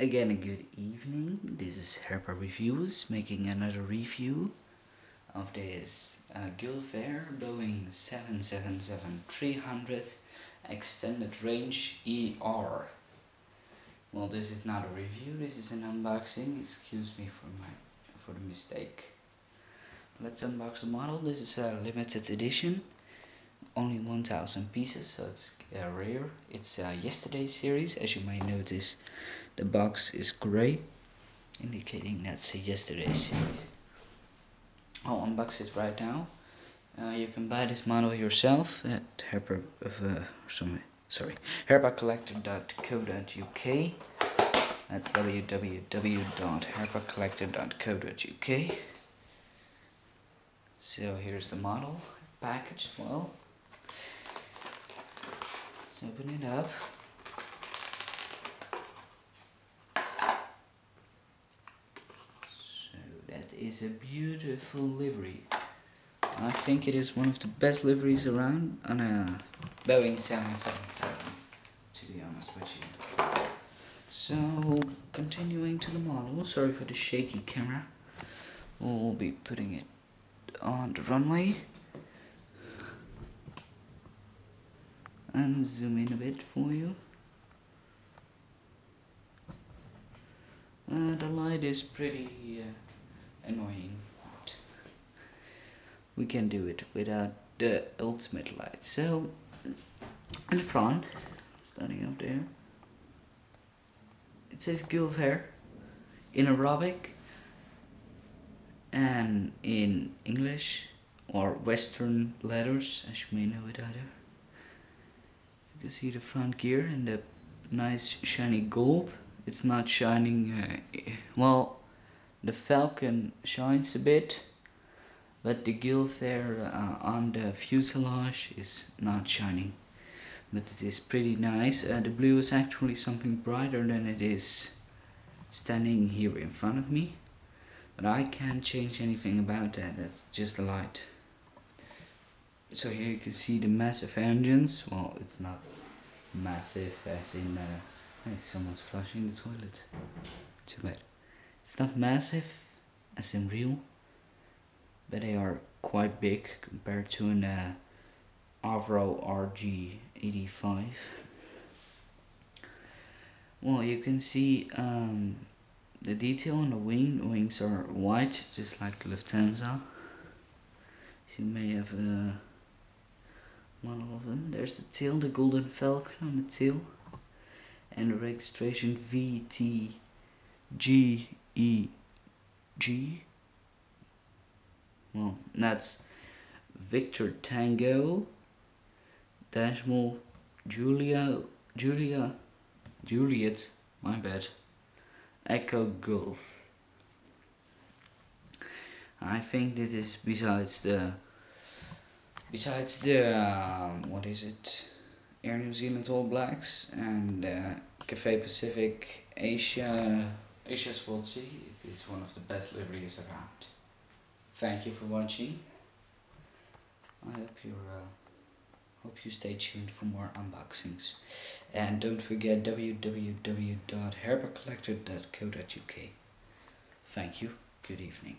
Again, a good evening. This is Herpa Reviews making another review of this GAulf Air Boeing 777-300 Extended Range ER. Well, this is not a review, this is an unboxing. Excuse me for the mistake. Let's unbox the model. This is a limited edition. Only 1,000 pieces, so it's rare. It's a yesterday series. As you might notice, the box is gray, indicating that's a yesterday series. I'll unbox it right now. You can buy this model yourself at herpacollector.co.uk. That's www.herpacollector.co.uk. So here's the model package as well. Let's open it up. So that is a beautiful livery. I think it is one of the best liveries around on a Boeing 777, to be honest with you. So continuing to the model, sorry for the shaky camera. We'll be putting it on the runway. And zoom in a bit for you. The light is pretty annoying. We can do it without the ultimate light. So, in the front, starting up there, it says GAulf Air in Arabic and in English or Western letters, as you may know it either. You can see the front gear and the nice shiny gold. It's not shining, well, the Falcon shines a bit, but the GAulf Air on the fuselage is not shining. But it is pretty nice. The blue is actually something brighter than it is standing here in front of me. But I can't change anything about that, that's just the light. So here you can see the massive engines. Well, it's not massive as in hey, someone's flushing the toilet. Too bad. It's not massive as in real, but they are quite big compared to an Avro RG85. Well, you can see the detail on the wing. The wings are white, just like the Lufthansa. You may have one of them. There's the tail, the golden falcon on the tail, and the registration VTGEG. Well, that's Victor Tango Decimal Juliet, my bad, Echo Golf. I think this is besides the what is it, Air New Zealand All Blacks and Cathay Pacific Asia's World Sea, it is one of the best liveries around. Thank you for watching. I hope you stay tuned for more unboxings, and don't forget www.herpacollector.co.uk. Thank you. Good evening.